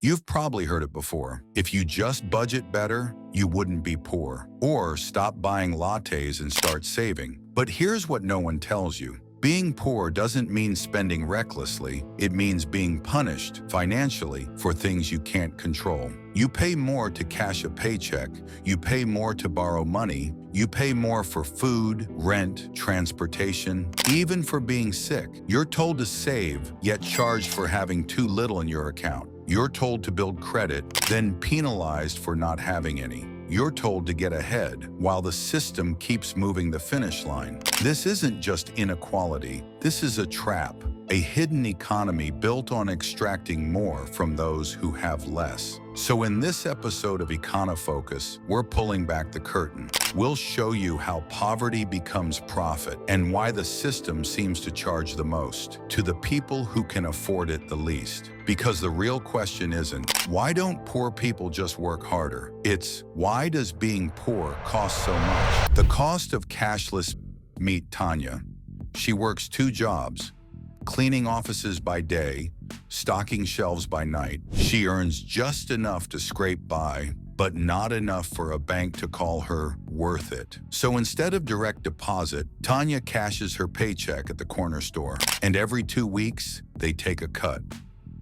You've probably heard it before. If you just budget better, you wouldn't be poor. Or stop buying lattes and start saving. But here's what no one tells you. Being poor doesn't mean spending recklessly. It means being punished financially for things you can't control. You pay more to cash a paycheck. You pay more to borrow money. You pay more for food, rent, transportation, even for being sick. You're told to save, yet charged for having too little in your account. You're told to build credit, then penalized for not having any. You're told to get ahead while the system keeps moving the finish line. This isn't just inequality. This is a trap, a hidden economy built on extracting more from those who have less. So in this episode of EconoFocus, we're pulling back the curtain. We'll show you how poverty becomes profit and why the system seems to charge the most to the people who can afford it the least. Because the real question isn't, why don't poor people just work harder? It's, why does being poor cost so much? The cost of cashless. Meet Tanya. She works 2 jobs, cleaning offices by day, stocking shelves by night. She earns just enough to scrape by, but not enough for a bank to call her worth it. So instead of direct deposit, Tanya cashes her paycheck at the corner store. And every 2 weeks, they take a cut.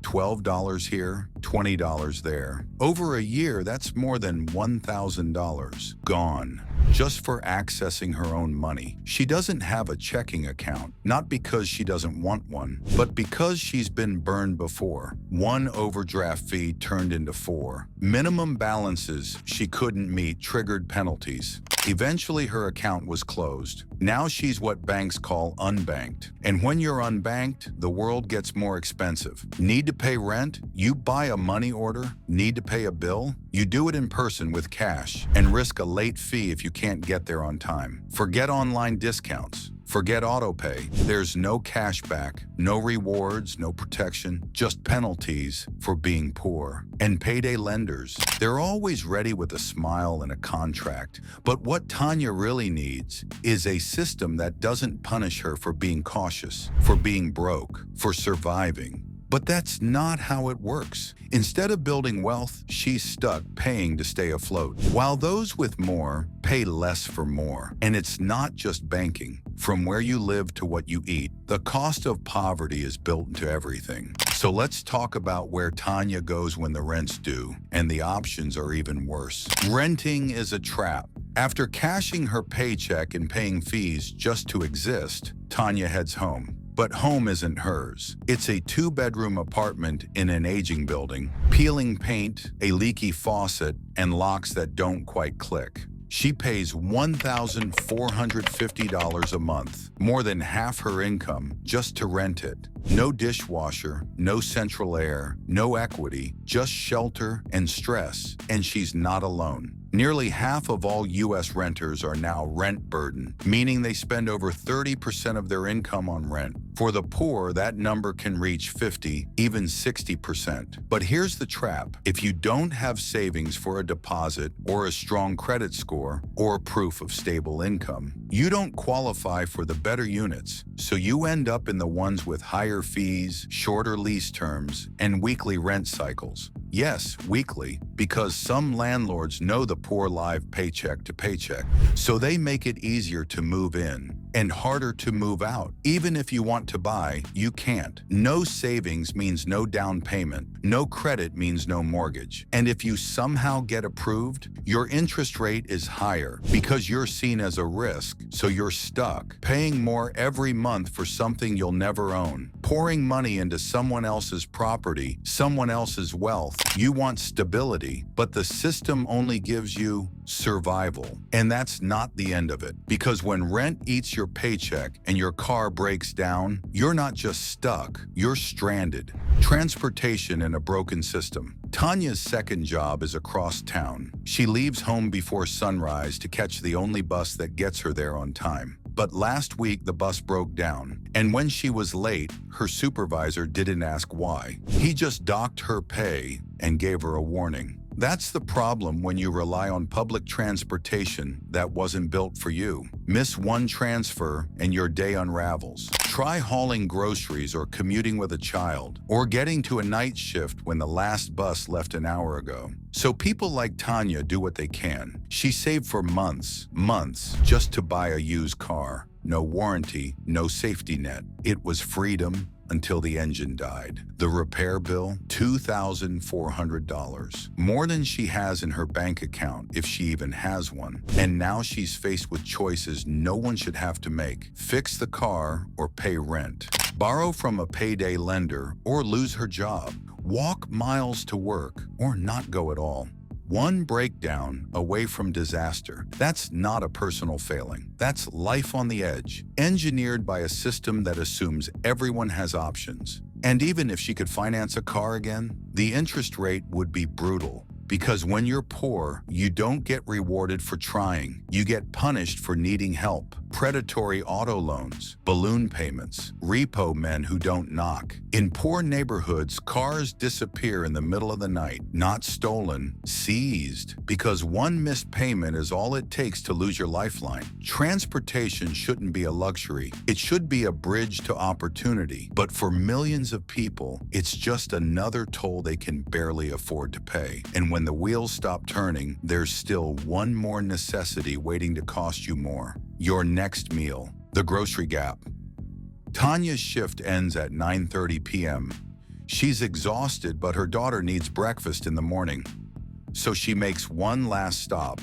$12 here, $20 there. Over a year, that's more than $1,000 gone, just for accessing her own money. She doesn't have a checking account, not because she doesn't want one, but because she's been burned before. 1 overdraft fee turned into 4. Minimum balances she couldn't meet triggered penalties. Eventually, her account was closed. Now she's what banks call unbanked. And when you're unbanked, the world gets more expensive. Need to pay rent? You buy a money order? Need to pay a bill? You do it in person with cash and risk a late fee if you can't get there on time. Forget online discounts. Forget autopay. There's no cash back, no rewards, no protection, just penalties for being poor. And payday lenders, they're always ready with a smile and a contract. But what Tanya really needs is a system that doesn't punish her for being cautious, for being broke, for surviving. But that's not how it works. Instead of building wealth, she's stuck paying to stay afloat, while those with more pay less for more. And it's not just banking. From where you live to what you eat, the cost of poverty is built into everything. So let's talk about where Tanya goes when the rent's due, and the options are even worse. Renting is a trap. After cashing her paycheck and paying fees just to exist, Tanya heads home. But home isn't hers. It's a 2-bedroom apartment in an aging building, peeling paint, a leaky faucet, and locks that don't quite click. She pays $1,450 a month, more than half her income, just to rent it. No dishwasher, no central air, no equity, just shelter and stress, and she's not alone. Nearly half of all U.S. renters are now rent-burdened, meaning they spend over 30% of their income on rent. For the poor, that number can reach 50, even 60%. But here's the trap. If you don't have savings for a deposit or a strong credit score or proof of stable income, you don't qualify for the better units. So you end up in the ones with higher fees, shorter lease terms, and weekly rent cycles. Yes, weekly, because some landlords know the poor live paycheck to paycheck, so they make it easier to move in and harder to move out. Even if you want to buy, you can't. No savings means no down payment. No credit means no mortgage. And if you somehow get approved, your interest rate is higher because you're seen as a risk, so you're stuck, paying more every month for something you'll never own, pouring money into someone else's property, someone else's wealth. You want stability, but the system only gives you survival. And that's not the end of it, because when rent eats your paycheck and your car breaks down, you're not just stuck, you're stranded. Transportation in a broken system. Tanya's second job is across town. She leaves home before sunrise to catch the only bus that gets her there on time. But last week, the bus broke down, and when she was late, her supervisor didn't ask why. He just docked her pay and gave her a warning. That's the problem when you rely on public transportation that wasn't built for you. Miss one transfer and your day unravels. Try hauling groceries or commuting with a child, or getting to a night shift when the last bus left an hour ago. So people like Tanya do what they can. She saved for months, just to buy a used car. No warranty, no safety net. It was freedom until the engine died. The repair bill, $2,400. More than she has in her bank account, if she even has one. And now she's faced with choices no one should have to make. Fix the car or pay rent. Borrow from a payday lender or lose her job. Walk miles to work or not go at all. One breakdown away from disaster. That's not a personal failing. That's life on the edge, engineered by a system that assumes everyone has options. And even if she could finance a car again, the interest rate would be brutal. Because when you're poor, you don't get rewarded for trying. You get punished for needing help. Predatory auto loans, balloon payments, repo men who don't knock. In poor neighborhoods, cars disappear in the middle of the night, not stolen, seized, because one missed payment is all it takes to lose your lifeline. Transportation shouldn't be a luxury. It should be a bridge to opportunity. But for millions of people, it's just another toll they can barely afford to pay. And when the wheels stop turning, there's still one more necessity waiting to cost you more. Your next meal, the grocery gap. Tanya's shift ends at 9:30 p.m. She's exhausted, but her daughter needs breakfast in the morning. So she makes one last stop.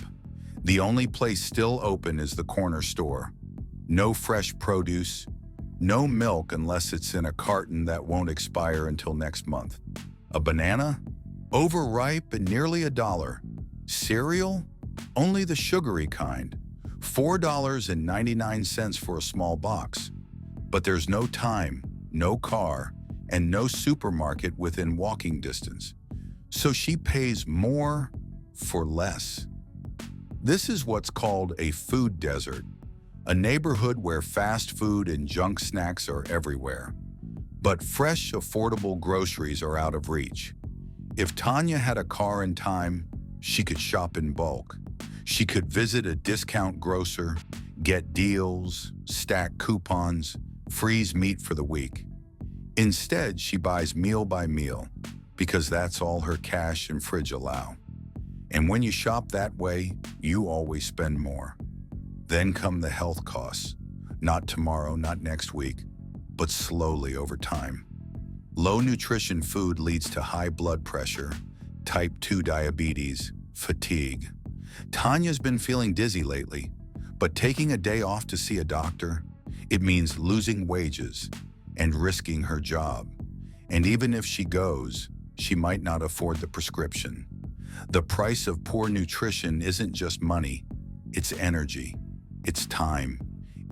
The only place still open is the corner store. No fresh produce, no milk unless it's in a carton that won't expire until next month. A banana? Overripe and nearly $1. Cereal? Only the sugary kind. $4.99 for a small box. But there's no time, no car, and no supermarket within walking distance. So she pays more for less. This is what's called a food desert, a neighborhood where fast food and junk snacks are everywhere. But fresh, affordable groceries are out of reach. If Tanya had a car and time, she could shop in bulk. She could visit a discount grocer, get deals, stack coupons, freeze meat for the week. Instead, she buys meal by meal because that's all her cash and fridge allow. And when you shop that way, you always spend more. Then come the health costs. Not tomorrow, not next week, but slowly over time. Low nutrition food leads to high blood pressure, type 2 diabetes, fatigue. Tanya's been feeling dizzy lately, but taking a day off to see a doctor, it means losing wages and risking her job. And even if she goes, she might not afford the prescription. The price of poor nutrition isn't just money, it's energy, it's time,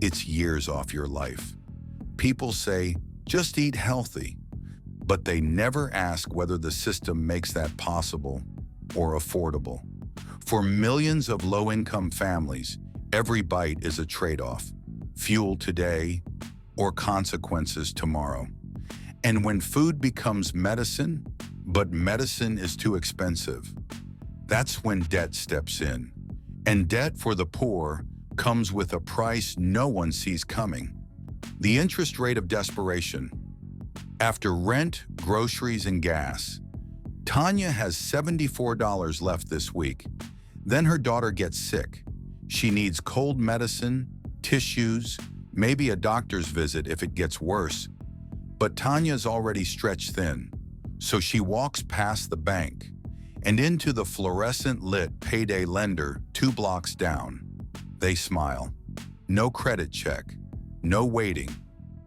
it's years off your life. People say, just eat healthy, but they never ask whether the system makes that possible or affordable. For millions of low-income families, every bite is a trade-off. Fuel today or consequences tomorrow. And when food becomes medicine, but medicine is too expensive, that's when debt steps in. And debt for the poor comes with a price no one sees coming. The interest rate of desperation. After rent, groceries, and gas, Tanya has $74 left this week. Then her daughter gets sick. She needs cold medicine, tissues, maybe a doctor's visit if it gets worse. But Tanya's already stretched thin, so she walks past the bank and into the fluorescent-lit payday lender 2 blocks down. They smile. No credit check, no waiting.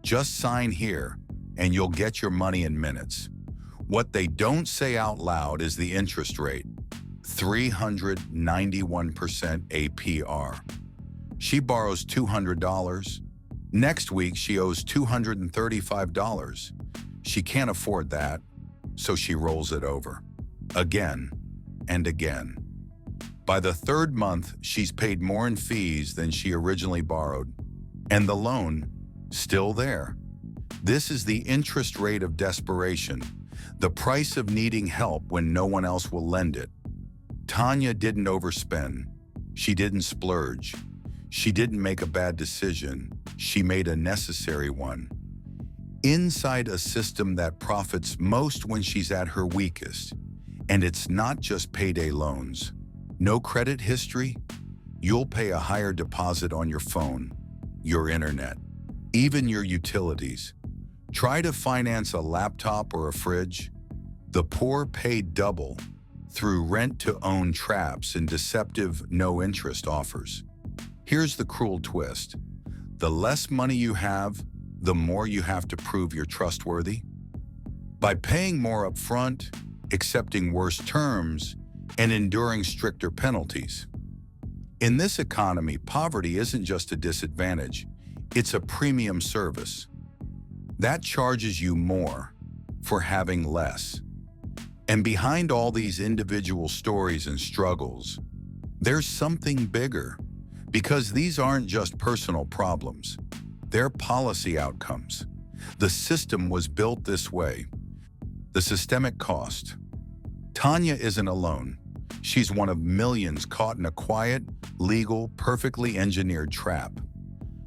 Just sign here, and you'll get your money in minutes. What they don't say out loud is the interest rate. 391% APR. She borrows $200. Next week, she owes $235. She can't afford that, so she rolls it over. Again and again. By the 3rd month, she's paid more in fees than she originally borrowed. And the loan, still there. This is the interest rate of desperation, the price of needing help when no one else will lend it. Tanya didn't overspend. She didn't splurge. She didn't make a bad decision. She made a necessary one. Inside a system that profits most when she's at her weakest. And it's not just payday loans. No credit history? You'll pay a higher deposit on your phone, your internet, even your utilities. Try to finance a laptop or a fridge. The poor pay double through rent-to-own traps and deceptive no-interest offers. Here's the cruel twist. The less money you have, the more you have to prove you're trustworthy. By paying more upfront, accepting worse terms, and enduring stricter penalties. In this economy, poverty isn't just a disadvantage, it's a premium service. That charges you more for having less. And behind all these individual stories and struggles, there's something bigger. Because these aren't just personal problems, they're policy outcomes. The system was built this way. The systemic cost. Tanya isn't alone. She's one of millions caught in a quiet, legal, perfectly engineered trap.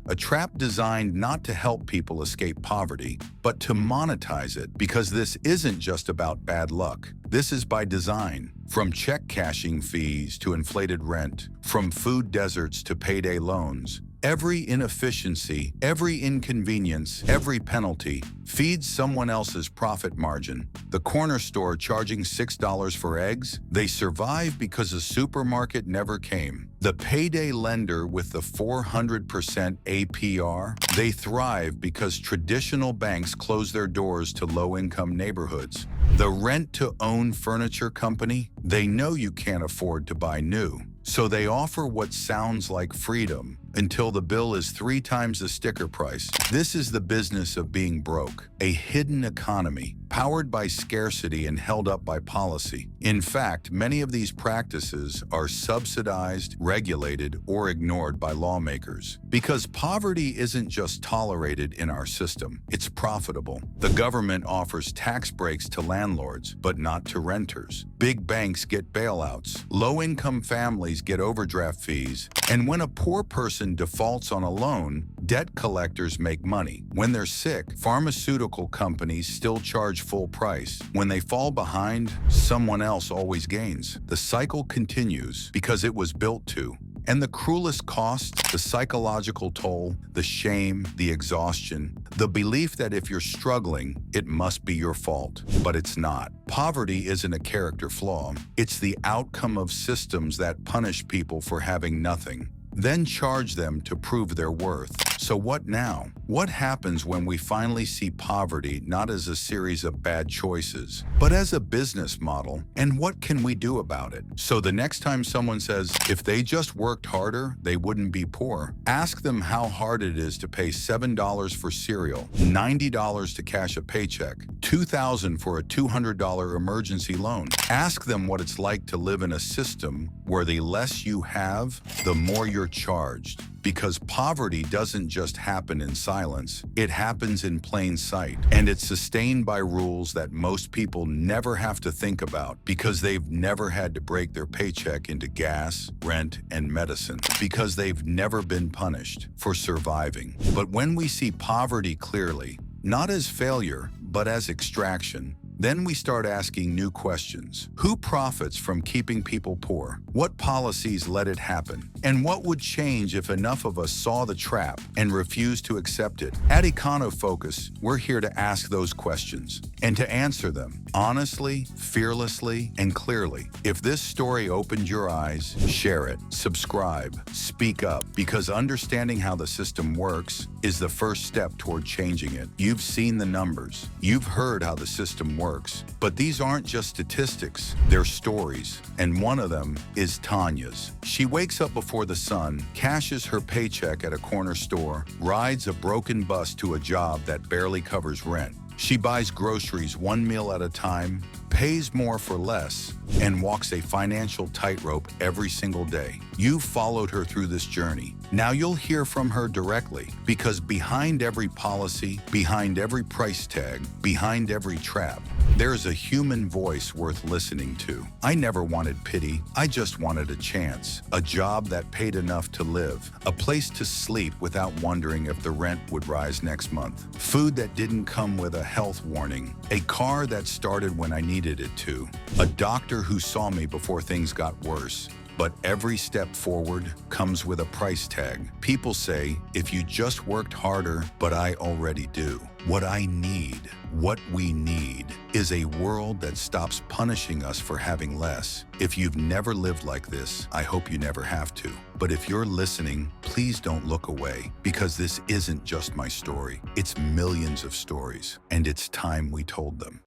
A trap designed not to help people escape poverty, but to monetize it, because this isn't just about bad luck. This is by design. From check cashing fees to inflated rent, from food deserts to payday loans, every inefficiency, every inconvenience, every penalty feeds someone else's profit margin. The corner store charging $6 for eggs, they survive because a supermarket never came. The payday lender with the 400% APR, they thrive because traditional banks close their doors to low-income neighborhoods. The rent-to-own furniture company, they know you can't afford to buy new, so they offer what sounds like freedom until the bill is 3 times the sticker price. This is the business of being broke, a hidden economy powered by scarcity and held up by policy. In fact, many of these practices are subsidized, regulated, or ignored by lawmakers. Because poverty isn't just tolerated in our system, it's profitable. The government offers tax breaks to landlords, but not to renters. Big banks get bailouts. Low-income families get overdraft fees. And when a poor person defaults on a loan, debt collectors make money. When they're sick, pharmaceutical companies still charge full price. When they fall behind, someone else always gains. The cycle continues because it was built to. And the cruelest cost, the psychological toll, the shame, the exhaustion, the belief that if you're struggling, it must be your fault. But it's not. Poverty isn't a character flaw. It's the outcome of systems that punish people for having nothing, then charge them to prove their worth. So what now? What happens when we finally see poverty not as a series of bad choices, but as a business model? And what can we do about it? So the next time someone says, if they just worked harder, they wouldn't be poor, ask them how hard it is to pay $7 for cereal, $90 to cash a paycheck, $2,000 for a $200 emergency loan. Ask them what it's like to live in a system where the less you have, the more you're charged. Because poverty doesn't just happen in silence, it happens in plain sight. And it's sustained by rules that most people never have to think about because they've never had to break their paycheck into gas, rent, and medicine. Because they've never been punished for surviving. But when we see poverty clearly, not as failure, but as extraction, then we start asking new questions. Who profits from keeping people poor? What policies let it happen? And what would change if enough of us saw the trap and refused to accept it? At EconoFocus, we're here to ask those questions and to answer them honestly, fearlessly, and clearly. If this story opened your eyes, share it, subscribe, speak up, because understanding how the system works is the first step toward changing it. You've seen the numbers. You've heard how the system works. But these aren't just statistics, they're stories. And one of them is Tanya's. She wakes up before the sun, cashes her paycheck at a corner store, rides a broken bus to a job that barely covers rent. She buys groceries one meal at a time, pays more for less, and walks a financial tightrope every single day. You've followed her through this journey. Now you'll hear from her directly, because behind every policy, behind every price tag, behind every trap, there's a human voice worth listening to. I never wanted pity, I just wanted a chance. A job that paid enough to live. A place to sleep without wondering if the rent would rise next month. Food that didn't come with a health warning. A car that started when I needed it to. A doctor who saw me before things got worse. But every step forward comes with a price tag. People say, if you just worked harder, but I already do. What I need, what we need, is a world that stops punishing us for having less. If you've never lived like this, I hope you never have to. But if you're listening, please don't look away, because this isn't just my story. It's millions of stories, and it's time we told them.